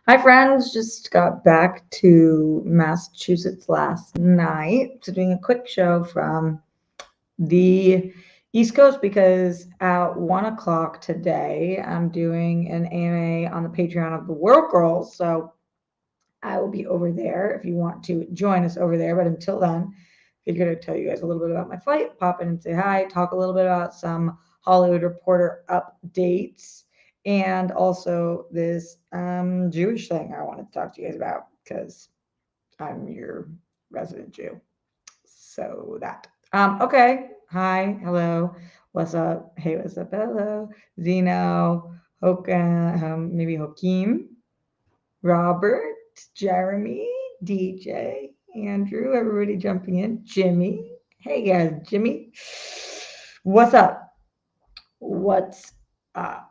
Hi, friends. Just got back to Massachusetts last night. So, doing a quick show from the East Coast because at 1 o'clock today, I'm doing an AMA on the Patreon of the World Girls. So, I will be over there if you want to join us over there. But until then, figured I'd tell you guys a little bit about my flight, pop in and say hi, talk a little bit about some Hollywood Reporter updates, and also this Jewish thing I wanted to talk to you guys about because I'm your resident Jew. So that. Okay. Hi. Hello. What's up? Hey, what's up? Hello. Zeno. Maybe Hakeem. Robert. Jeremy. DJ. Andrew. Everybody jumping in. Jimmy. Hey guys, Jimmy. What's up? What's up?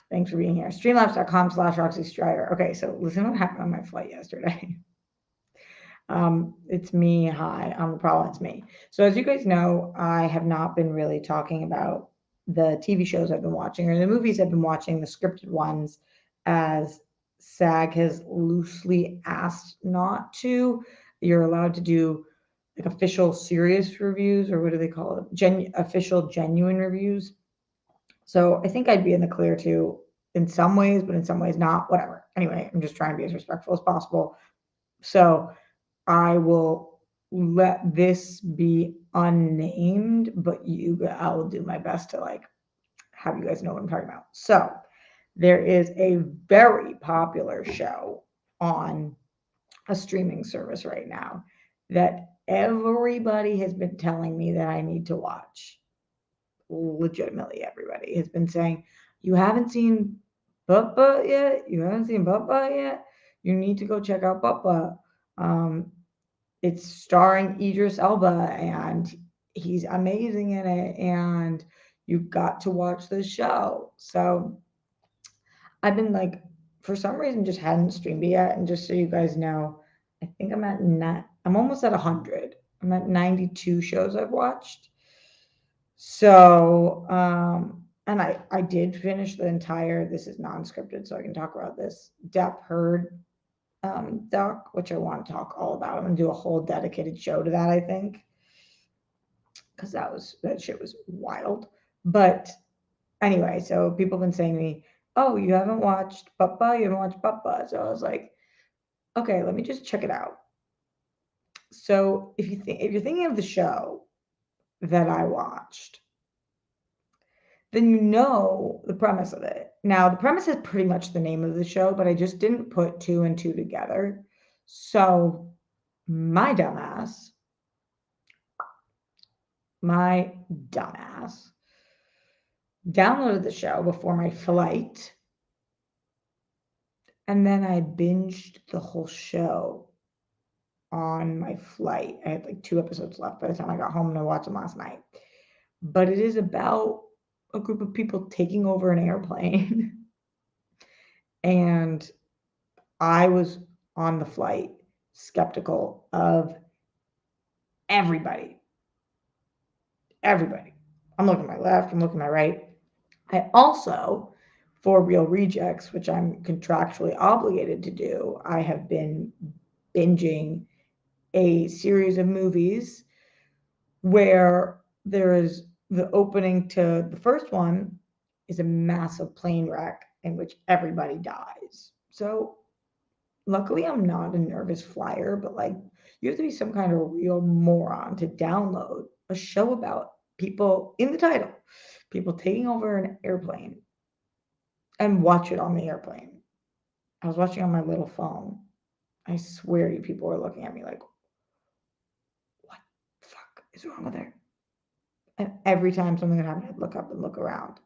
Thanks for being here. Streamlabs.com/Roxy Strider. Okay, so listen what happened on my flight yesterday. It's me. Hi, I'm the problem. It's me. So as you guys know, I have not been really talking about the TV shows I've been watching or the movies I've been watching, the scripted ones, as SAG has loosely asked not to. You're allowed to do like official serious reviews, or what do they call it? Official genuine reviews. So I think I'd be in the clear too in some ways, but in some ways not. Whatever. Anyway, I'm just trying to be as respectful as possible. So I will let this be unnamed, but I will do my best to like have you guys know what I'm talking about. So there is a very popular show on a streaming service right now that everybody has been telling me that I need to watch. Legitimately, everybody has been saying, you haven't seen Bubba yet? You haven't seen Bubba yet? You need to go check out Bubba. It's starring Idris Elba, and he's amazing in it, and you've got to watch the show. So I've been like, for some reason, just hadn't streamed it yet. And just so you guys know, I think I'm almost at 100. I'm at 92 shows I've watched. So, and I did finish the entire, this is non-scripted, so I can talk about this, Depp Heard doc, which I want to talk all about. I'm going to do a whole dedicated show to that, I think, because that shit was wild. But anyway, so people have been saying to me, oh, you haven't watched Bubba? You haven't watched Bubba? So I was like, okay, let me just check it out. So if you're thinking of the show that I watched, then you know the premise of it. Now, the premise is pretty much the name of the show, but I just didn't put two and two together. So my dumbass downloaded the show before my flight, and then I binged the whole show on my flight. I had like 2 episodes left by the time I got home, and I watched them last night. But it is about a group of people taking over an airplane. And I was on the flight skeptical of everybody. Everybody. I'm looking at my left, I'm looking at my right. I also, for Real Rejects, which I'm contractually obligated to do, I have been binging a series of movies where there is the opening to the first one is a massive plane wreck in which everybody dies. So luckily I'm not a nervous flyer, but like you have to be some kind of real moron to download a show about people in the title, people taking over an airplane, and watch it on the airplane. I was watching on my little phone. I swear you, people were looking at me like, what the fuck is wrong with her? And every time something would happen, I'd look up and look around.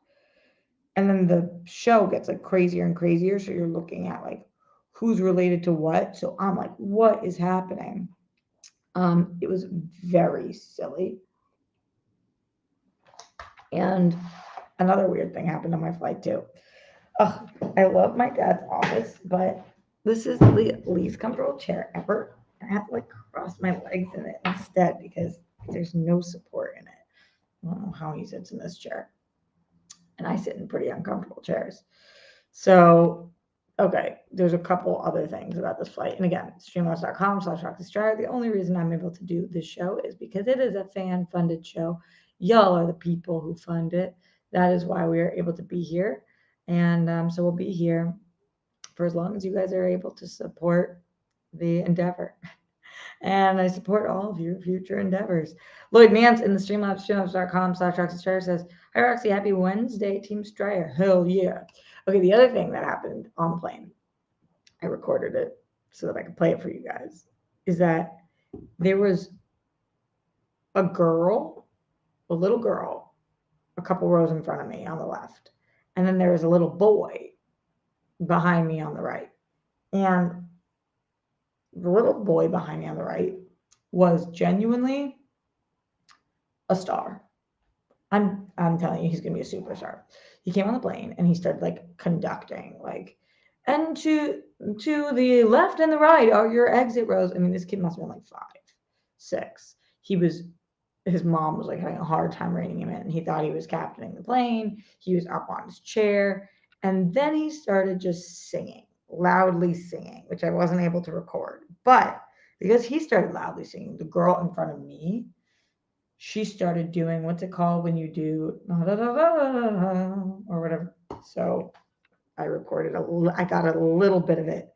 And then the show gets like crazier and crazier. So you're looking at like who's related to what. So I'm like, what is happening? It was very silly. And another weird thing happened on my flight too. Oh, I love my dad's office, but this is the least comfortable chair ever. I have to like cross my legs in it instead because there's no support in it. I don't know how he sits in this chair. And I sit in pretty uncomfortable chairs. So, okay, there's a couple other things about this flight. And again, streamlabs.com/roxystryer. The only reason I'm able to do this show is because it is a fan funded show. Y'all are the people who fund it. That is why we are able to be here. And so we'll be here for as long as you guys are able to support the endeavor. And I support all of your future endeavors. Lloyd Nance in the streamlabs.com/RoxyStryer says, "Hi Roxy, happy Wednesday, Team Stryer." Hell yeah. Okay, the other thing that happened on the plane, I recorded it so that I could play it for you guys, is that there was a little girl, a couple rows in front of me on the left. And then there was a little boy behind me on the right. And the little boy behind me on the right was genuinely a star. I'm telling you, he's gonna be a superstar. He came on the plane and he started like conducting, like, and to the left and the right are your exit rows. I mean, this kid must have been like 5, 6. His mom was like having a hard time reining him in. He thought he was captaining the plane. He was up on his chair, and then he started just singing, loudly singing, which I wasn't able to record. But because he started loudly singing, the girl in front of me, she started doing what's it called when you do or whatever. So I recorded I got a little bit of it.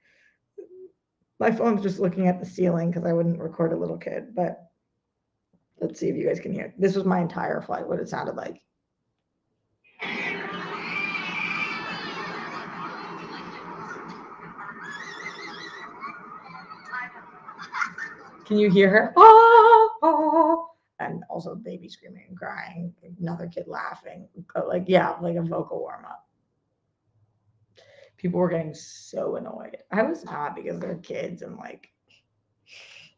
My phone's just looking at the ceiling because I wouldn't record a little kid, but let's see if you guys can hear. This was my entire flight, what it sounded like. Can you hear her? And also baby screaming and crying, another kid laughing, like like a vocal warm up. People were getting so annoyed. I was not, because they're kids and like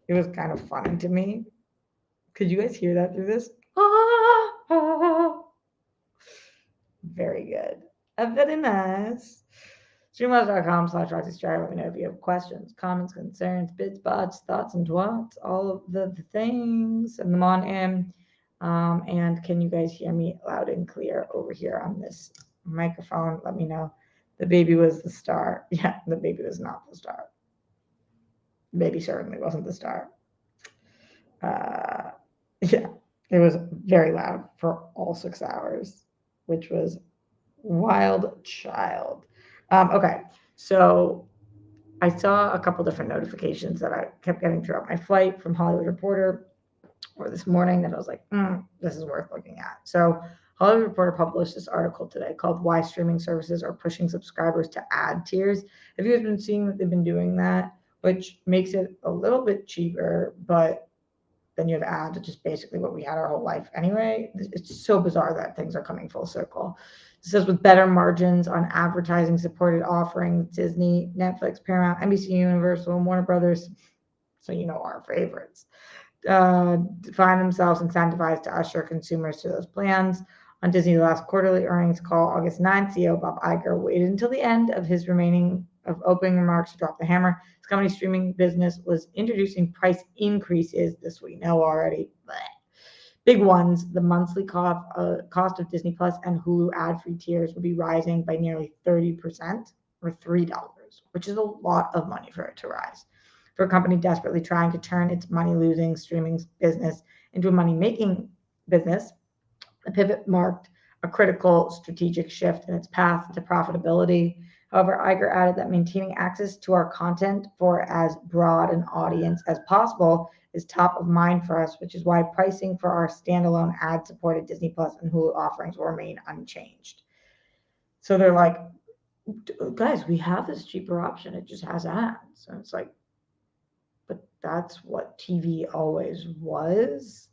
it was kind of funny to me. Could you guys hear that through this? Very good. Very nice. Streamlabs.com/RoxyStryer. Let me know if you have questions, comments, concerns, bits, bots, thoughts, and twats, all of the things. Send them on in. And can you guys hear me loud and clear over here on this microphone? Let me know. The baby was the star. Yeah, the baby was not the star. The baby certainly wasn't the star. Yeah, it was very loud for all 6 hours, which was wild child. Okay, so I saw a couple different notifications that I kept getting throughout my flight from Hollywood Reporter or this morning that I was like, this is worth looking at. So Hollywood Reporter published this article today called "Why Streaming Services Are Pushing Subscribers to Ad Tiers." Have you guys been seeing that they've been doing that, which makes it a little bit cheaper, but then you have ads, which is basically what we had our whole life anyway. It's so bizarre that things are coming full circle. It says with better margins on advertising supported offerings, Disney, Netflix, Paramount, NBC Universal, and Warner Brothers, so you know our favorites, find themselves incentivized to usher consumers to those plans. On Disney's last quarterly earnings call, August 9th, CEO Bob Iger waited until the end of his remaining of opening remarks to drop the hammer. His company's streaming business was introducing price increases. This we know already. Blech. Big ones. The monthly cost of Disney Plus and Hulu ad-free tiers will be rising by nearly 30%, or $3, which is a lot of money for it to rise. For a company desperately trying to turn its money-losing streaming business into a money-making business, the pivot marked a critical strategic shift in its path to profitability. However, Iger added that maintaining access to our content for as broad an audience as possible is top of mind for us, which is why pricing for our standalone ad-supported Disney Plus and Hulu offerings will remain unchanged. So they're like, guys, we have this cheaper option. It just has ads. And it's like, but that's what TV always was.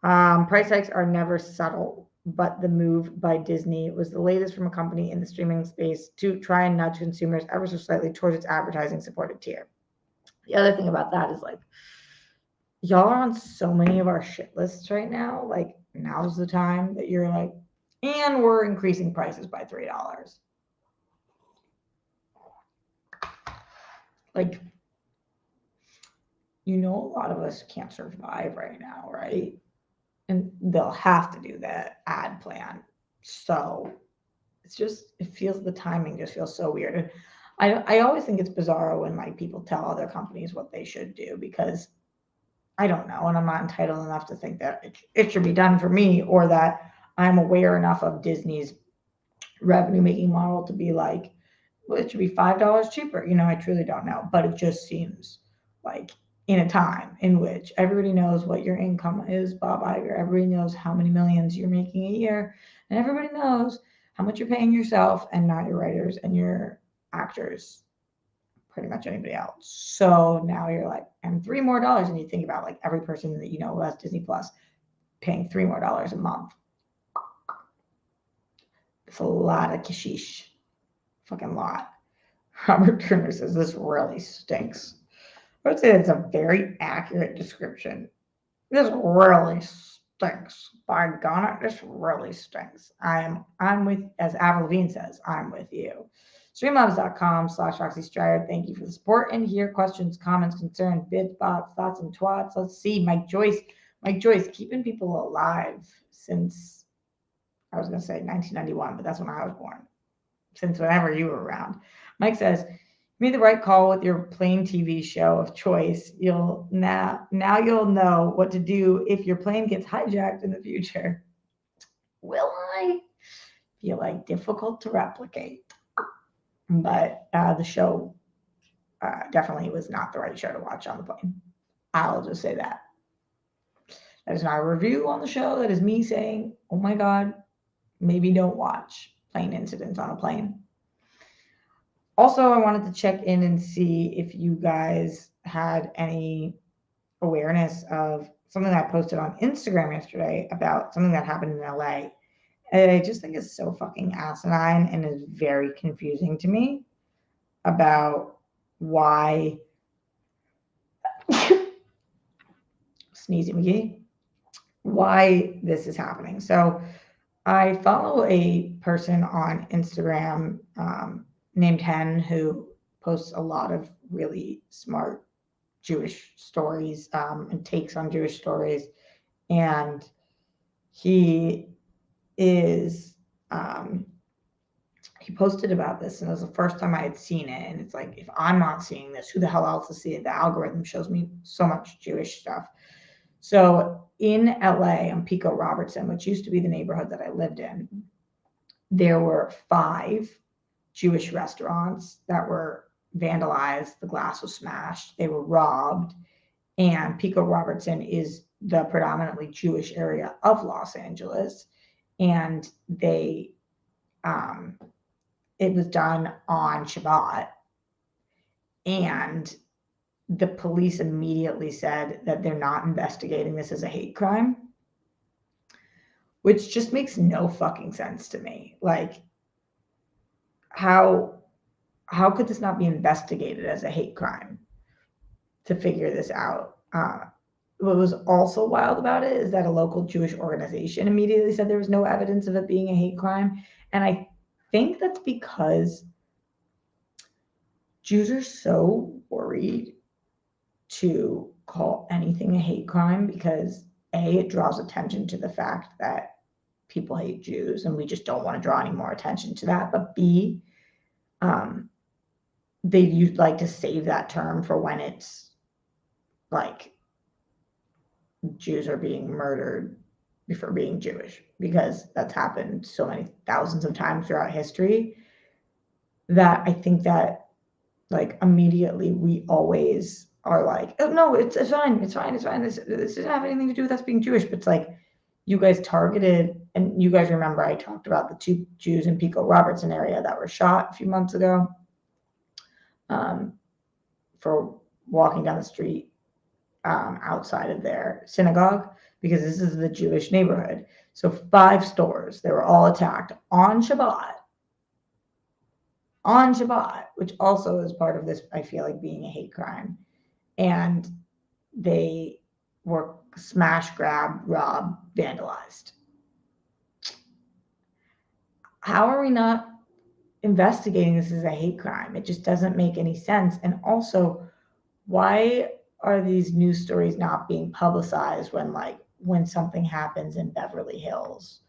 Price hikes are never subtle, but the move by Disney was the latest from a company in the streaming space to try and nudge consumers ever so slightly towards its advertising supported tier. The other thing about that is like, y'all are on so many of our shit lists right now. Like, now's the time that you're like, and we're increasing prices by $3. Like, a lot of us can't survive right now, right? And they'll have to do that ad plan. So the timing just feels so weird. And I always think it's bizarre when like people tell other companies what they should do, because I don't know, and I'm not entitled enough to think that it should be done for me, or that I'm aware enough of Disney's revenue making model to be like, well, it should be $5 cheaper. I truly don't know, but it just seems like in a time in which everybody knows what your income is, Bob Iger, everybody knows how many millions you're making a year, and everybody knows how much you're paying yourself and not your writers and your actors, pretty much anybody else. So now you're like, and $3 more, and you think about like every person that who has Disney Plus paying $3 more a month. It's a lot of kishish. Fucking lot. Robert Turner says this really stinks. I would say it's a very accurate description. This really stinks. By God, this really stinks. I'm with, as Avril Lavigne says, I'm with you. Streamlabs.com/Roxy Strider. Thank you for the support. And here, questions, comments, concerns, bids, bots, thoughts, and twats. Let's see. Mike Joyce, keeping people alive since, I was going to say 1991, but that's when I was born. Since whenever you were around. Mike says, made the right call with your plane TV show of choice. You'll now you'll know what to do if your plane gets hijacked in the future. Will I? Feel like difficult to replicate. But the show definitely was not the right show to watch on the plane. I'll just say that. That is not a review on the show. That is me saying, oh my God, maybe don't watch plane incidents on a plane. Also, I wanted to check in and see if you guys had any awareness of something that I posted on Instagram yesterday about something that happened in LA. And I just think it's so fucking asinine and is very confusing to me about why Sneezy McGee, why this is happening. So I follow a person on Instagram named Hen, who posts a lot of really smart Jewish stories and takes on Jewish stories. And he is, he posted about this, and it was the first time I had seen it. And it's like, if I'm not seeing this, who the hell else is seeing it? The algorithm shows me so much Jewish stuff. So in LA, on Pico Robertson, which used to be the neighborhood that I lived in, there were 5 Jewish restaurants that were vandalized. The glass was smashed. They were robbed. And Pico Robertson is the predominantly Jewish area of Los Angeles. And they, it was done on Shabbat. And the police immediately said that they're not investigating this as a hate crime, which just makes no fucking sense to me. Like, how could this not be investigated as a hate crime to figure this out? What was also wild about it is that a local Jewish organization immediately said there was no evidence of it being a hate crime. And I think that's because Jews are so worried to call anything a hate crime because A, it draws attention to the fact that people hate Jews, and we just don't want to draw any more attention to that. But B, they like to save that term for when it's like Jews are being murdered for being Jewish, because that's happened so many thousands of times throughout history that I think that like immediately we always are like, oh no, it's fine. This doesn't have anything to do with us being Jewish. But it's like, you guys targeted, and you guys remember I talked about the 2 Jews in Pico Robertson area that were shot a few months ago for walking down the street outside of their synagogue, because this is the Jewish neighborhood. So 5 stores, they were all attacked on Shabbat, which also is part of this, I feel like, being a hate crime. And they were smash, grab, rob, vandalized. How are we not investigating this as a hate crime? It just doesn't make any sense. And also, why are these news stories not being publicized when something happens in Beverly Hills?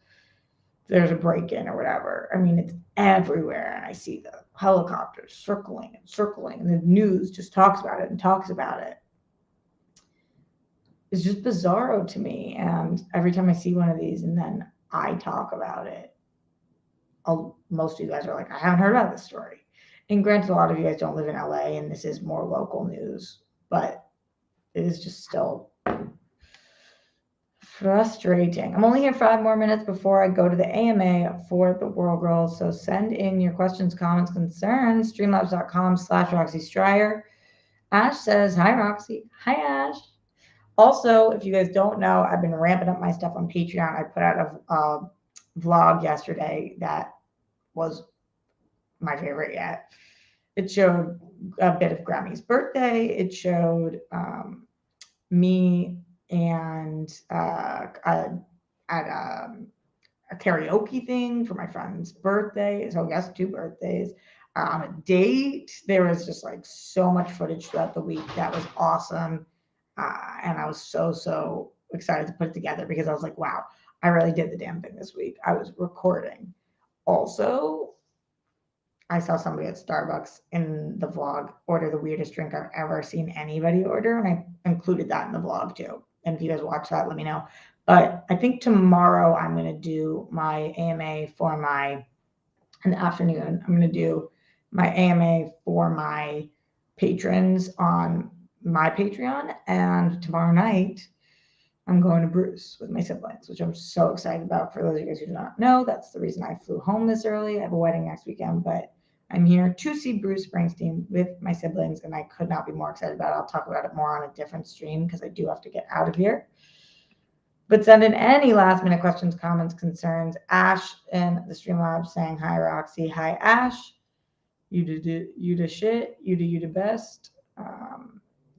There's a break-in or whatever. I mean, it's everywhere, and I see the helicopters circling and circling, and the news just talks about it and talks about it. It's just bizarro to me. And every time I see one of these and then I talk about it, most of you guys are like, I haven't heard about this story. And granted, a lot of you guys don't live in LA, and this is more local news, but it is just still frustrating. I'm only here 5 more minutes before I go to the AMA for the World Girls. So send in your questions, comments, concerns, streamlabs.com/Roxy Stryer. Ash says, hi, Roxy. Hi, Ash. Also, if you guys don't know, I've been ramping up my stuff on Patreon. I put out a vlog yesterday that was my favorite yet. It showed a bit of Grammy's birthday. It showed me and at a karaoke thing for my friend's birthday. So yes, 2 birthdays. On a date. There was just like so much footage throughout the week that was awesome. And I was so excited to put it together because I was like, wow, I really did the damn thing this week. I was recording. Also, I saw somebody at Starbucks in the vlog order the weirdest drink I've ever seen anybody order, and I included that in the vlog too. And if you guys watch that, let me know. But I think tomorrow I'm going to do my AMA in the afternoon, I'm going to do my AMA for my patrons on my Patreon. And tomorrow night, I'm going to Bruce with my siblings, which I'm so excited about. For those of you guys who do not know, that's the reason I flew home this early. I have a wedding next weekend, but I'm here to see Bruce Springsteen with my siblings, and I could not be more excited about it. I'll talk about it more on a different stream because I do have to get out of here. But send in any last minute questions, comments, concerns. Ash in the Streamlabs saying, hi, Roxy. Hi, Ash. You the shit. You the best.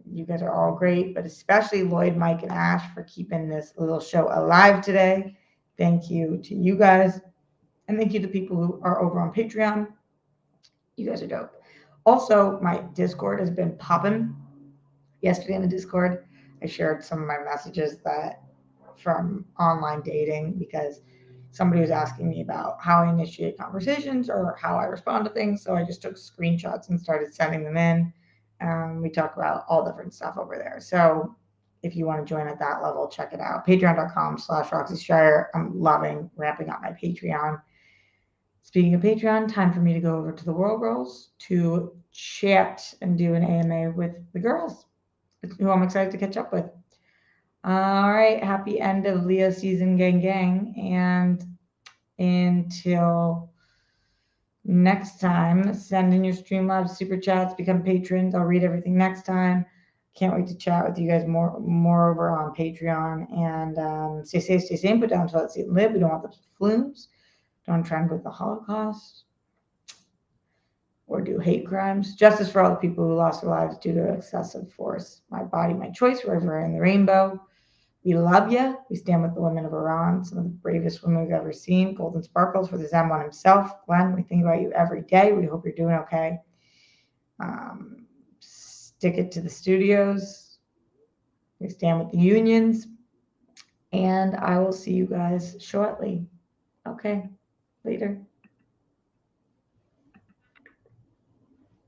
You guys are all great, but especially Lloyd, Mike, and Ash for keeping this little show alive today. Thank you to you guys. And thank you to people who are over on Patreon. You guys are dope. Also, my Discord has been popping. Yesterday in the Discord, I shared some of my messages that from online dating because somebody was asking me about how I initiate conversations or how I respond to things. So I just took screenshots and started sending them in. We talk about all different stuff over there. So if you want to join at that level, check it out. Patreon.com/Roxy Stryer. I'm loving ramping up my Patreon. Speaking of Patreon, time for me to go over to the World Girls to chat and do an AMA with the girls, who I'm excited to catch up with. All right, happy end of Leo season, gang. And until next time, send in your Streamlabs super chats, become patrons. I'll read everything next time. Can't wait to chat with you guys more over on Patreon. And stay safe, stay sane, put down until let's see and live. We don't want the flumes. Don't trend with the Holocaust or do hate crimes. Justice for all the people who lost their lives due to excessive force. My body, my choice, River in the Rainbow. We love you. We stand with the women of Iran, some of the bravest women we've ever seen. Golden sparkles for the Zen-One himself. Glenn, we think about you every day. We hope you're doing okay. Stick it to the studios. We stand with the unions. And I will see you guys shortly. Okay, later.